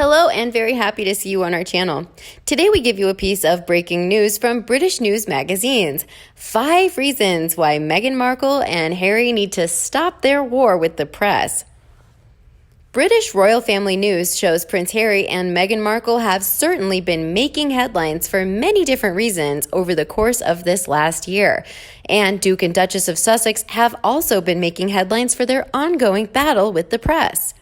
Hello, and very happy to see you on our channel. Today we give you a piece of breaking news from British news magazines. 5 reasons why Meghan Markle and Harry need to stop their war with the press. British royal family news shows Prince Harry and Meghan Markle have certainly been making headlines for many different reasons over the course of this last year. And Duke and Duchess of Sussex have also been making headlines for their ongoing battle with the press.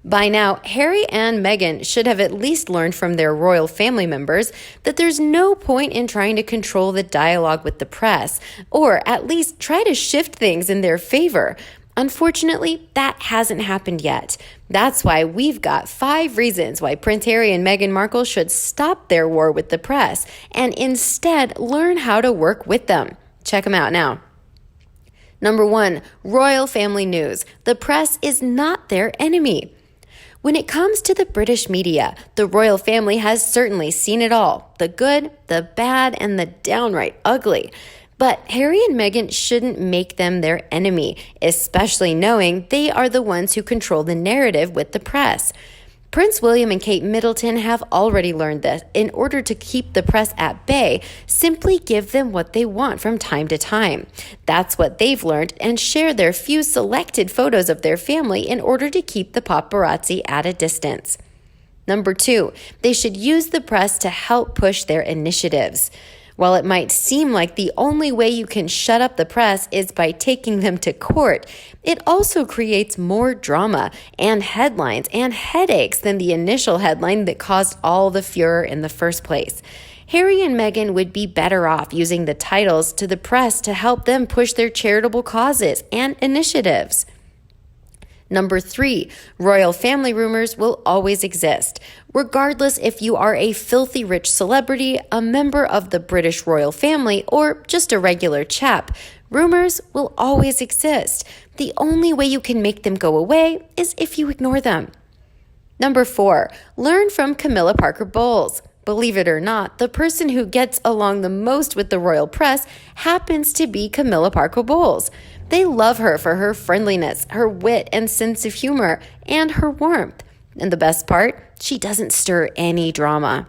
By now, Harry and Meghan should have at least learned from their royal family members that there's no point in trying to control the dialogue with the press, or at least try to shift things in their favor. Unfortunately, that hasn't happened yet. That's why we've got 5 reasons why Prince Harry and Meghan Markle should stop their war with the press and instead learn how to work with them. Check them out now. Number 1, royal family news. The press is not their enemy. When it comes to the British media, the royal family has certainly seen it all, the good, the bad, and the downright ugly. But Harry and Meghan shouldn't make them their enemy, especially knowing they are the ones who control the narrative with the press. Prince William and Kate Middleton have already learned this. In order to keep the press at bay, simply give them what they want from time to time. That's what they've learned, and share their few selected photos of their family in order to keep the paparazzi at a distance. Number 2, they should use the press to help push their initiatives. While it might seem like the only way you can shut up the press is by taking them to court, it also creates more drama and headlines and headaches than the initial headline that caused all the furor in the first place. Harry and Meghan would be better off using the titles to the press to help them push their charitable causes and initiatives. Number 3, royal family rumors will always exist. Regardless if you are a filthy rich celebrity, a member of the British royal family, or just a regular chap, rumors will always exist. The only way you can make them go away is if you ignore them. Number 4, learn from Camilla Parker Bowles. Believe it or not, the person who gets along the most with the royal press happens to be Camilla Parker Bowles. They love her for her friendliness, her wit and sense of humor, and her warmth. And the best part, she doesn't stir any drama.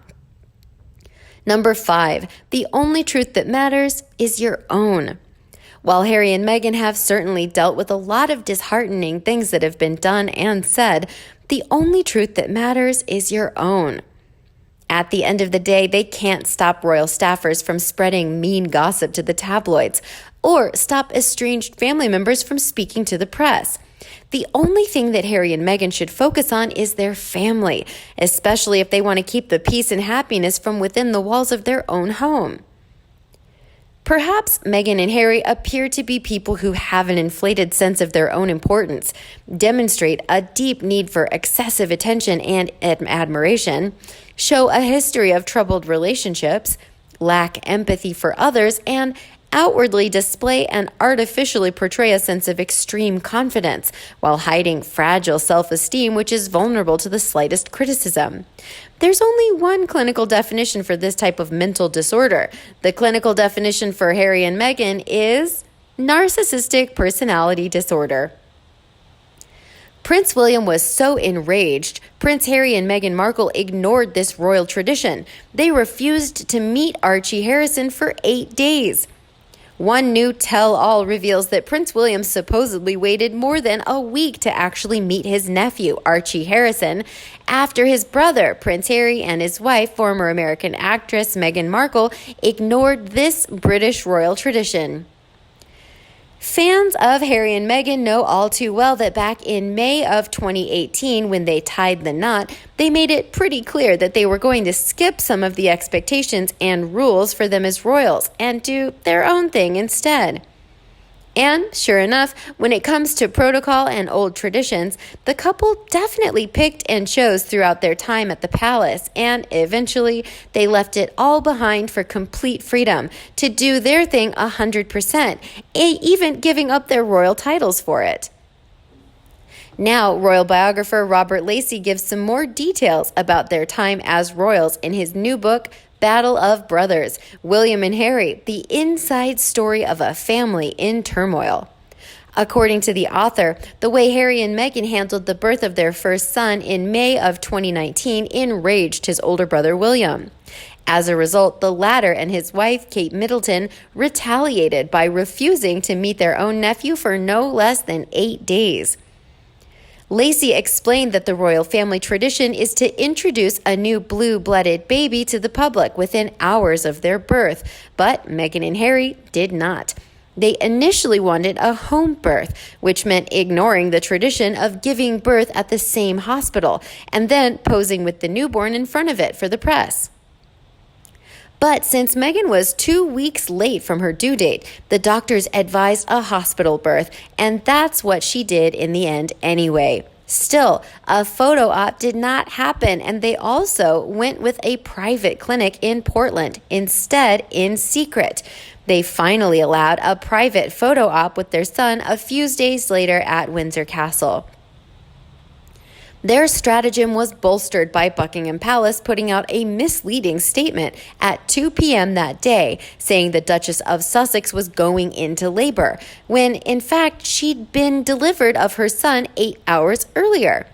Number 5, the only truth that matters is your own. While Harry and Meghan have certainly dealt with a lot of disheartening things that have been done and said, the only truth that matters is your own. At the end of the day, they can't stop royal staffers from spreading mean gossip to the tabloids, or stop estranged family members from speaking to the press. The only thing that Harry and Meghan should focus on is their family, especially if they want to keep the peace and happiness from within the walls of their own home. Perhaps Meghan and Harry appear to be people who have an inflated sense of their own importance, demonstrate a deep need for excessive attention and admiration, show a history of troubled relationships, lack empathy for others, and outwardly display and artificially portray a sense of extreme confidence while hiding fragile self-esteem which is vulnerable to the slightest criticism. There's only one clinical definition for this type of mental disorder. The clinical definition for Harry and Meghan is narcissistic personality disorder. Prince William was so enraged, Prince Harry and Meghan Markle ignored this royal tradition. They refused to meet Archie Harrison for 8 days. One new tell-all reveals that Prince William supposedly waited more than a week to actually meet his nephew, Archie Harrison, after his brother, Prince Harry, and his wife, former American actress Meghan Markle, ignored this British royal tradition. Fans of Harry and Meghan know all too well that back in May of 2018, when they tied the knot, they made it pretty clear that they were going to skip some of the expectations and rules for them as royals and do their own thing instead. And sure enough, when it comes to protocol and old traditions, the couple definitely picked and chose throughout their time at the palace, and eventually they left it all behind for complete freedom to do their thing 100%, even giving up their royal titles for it. Now, royal biographer Robert Lacey gives some more details about their time as royals in his new book, Battle of Brothers, William and Harry, the inside story of a family in turmoil. According to the author, the way Harry and Meghan handled the birth of their first son in May of 2019 enraged his older brother William. As a result, the latter and his wife, Kate Middleton, retaliated by refusing to meet their own nephew for no less than 8 days. Lacey explained that the royal family tradition is to introduce a new blue-blooded baby to the public within hours of their birth, but Meghan and Harry did not. They initially wanted a home birth, which meant ignoring the tradition of giving birth at the same hospital and then posing with the newborn in front of it for the press. But since Meghan was 2 weeks late from her due date, the doctors advised a hospital birth, and that's what she did in the end anyway. Still, a photo op did not happen, and they also went with a private clinic in Portland, instead in secret. They finally allowed a private photo op with their son a few days later at Windsor Castle. Their stratagem was bolstered by Buckingham Palace putting out a misleading statement at 2 p.m. that day, saying the Duchess of Sussex was going into labor, when in fact she'd been delivered of her son 8 hours earlier.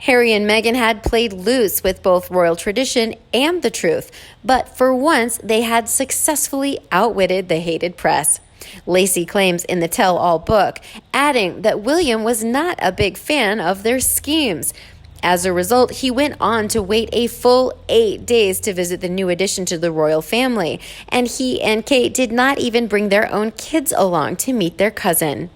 Harry and Meghan had played loose with both royal tradition and the truth, but for once they had successfully outwitted the hated press. Lacey claims in the tell-all book, adding that William was not a big fan of their schemes. As a result, he went on to wait a full 8 days to visit the new addition to the royal family, and he and Kate did not even bring their own kids along to meet their cousin.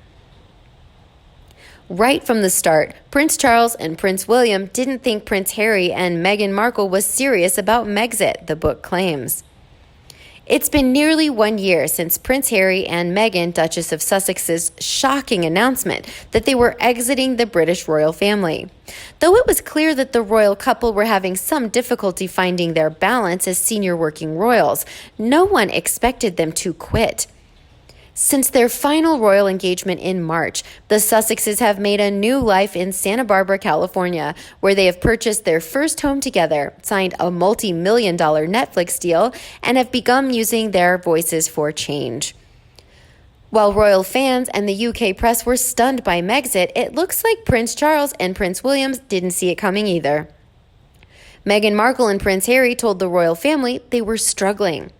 Right from the start, Prince Charles and Prince William didn't think Prince Harry and Meghan Markle was serious about Megxit, the book claims. It's been nearly 1 year since Prince Harry and Meghan, Duchess of Sussex's shocking announcement that they were exiting the British royal family. Though it was clear that the royal couple were having some difficulty finding their balance as senior working royals, no one expected them to quit. Since their final royal engagement in March, the Sussexes have made a new life in Santa Barbara, California, where they have purchased their first home together, signed a multi-million-dollar Netflix deal, and have begun using their voices for change. While royal fans and the UK press were stunned by Megxit, it looks like Prince Charles and Prince William didn't see it coming either. Meghan Markle and Prince Harry told the royal family they were struggling.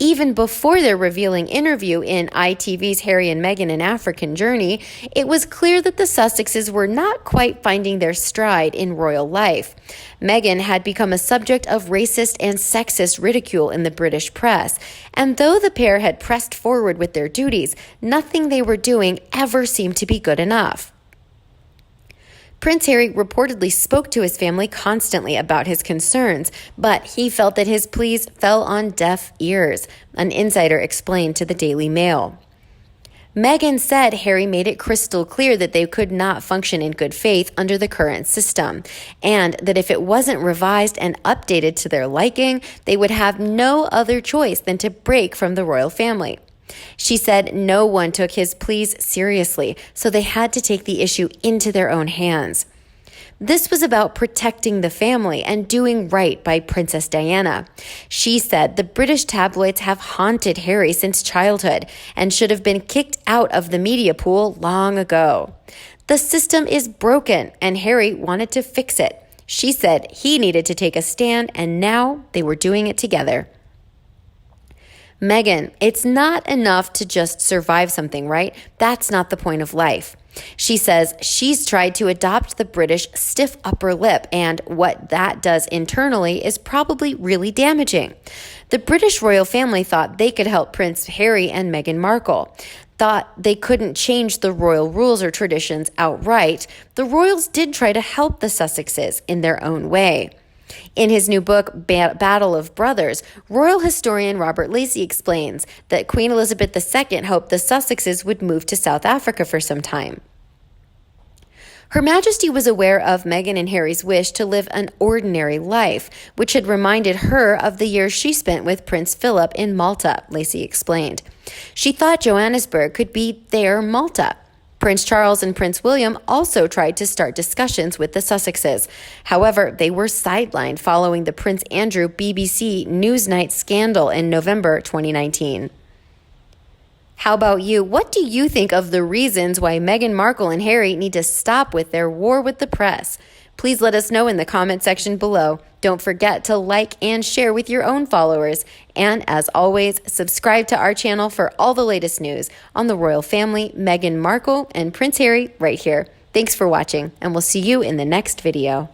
Even before their revealing interview in ITV's Harry and Meghan: An African Journey, it was clear that the Sussexes were not quite finding their stride in royal life. Meghan had become a subject of racist and sexist ridicule in the British press, and though the pair had pressed forward with their duties, nothing they were doing ever seemed to be good enough. Prince Harry reportedly spoke to his family constantly about his concerns, but he felt that his pleas fell on deaf ears, an insider explained to the Daily Mail. Meghan said Harry made it crystal clear that they could not function in good faith under the current system, and that if it wasn't revised and updated to their liking, they would have no other choice than to break from the royal family. She said no one took his pleas seriously, so they had to take the issue into their own hands. This was about protecting the family and doing right by Princess Diana. She said the British tabloids have haunted Harry since childhood and should have been kicked out of the media pool long ago. The system is broken and Harry wanted to fix it. She said he needed to take a stand and now they were doing it together. Meghan, it's not enough to just survive something, right? That's not the point of life. She says she's tried to adopt the British stiff upper lip, and what that does internally is probably really damaging. The British royal family thought they could help Prince Harry and Meghan Markle. Thought they couldn't change the royal rules or traditions outright. The royals did try to help the Sussexes in their own way. In his new book, Battle of Brothers, royal historian Robert Lacey explains that Queen Elizabeth II hoped the Sussexes would move to South Africa for some time. Her Majesty was aware of Meghan and Harry's wish to live an ordinary life, which had reminded her of the years she spent with Prince Philip in Malta, Lacey explained. She thought Johannesburg could be their Malta. Prince Charles and Prince William also tried to start discussions with the Sussexes. However, they were sidelined following the Prince Andrew BBC Newsnight scandal in November 2019. How about you? What do you think of the reasons why Meghan Markle and Harry need to stop with their war with the press? Please let us know in the comment section below. Don't forget to like and share with your own followers. And as always, subscribe to our channel for all the latest news on the royal family, Meghan Markle and Prince Harry right here. Thanks for watching, and we'll see you in the next video.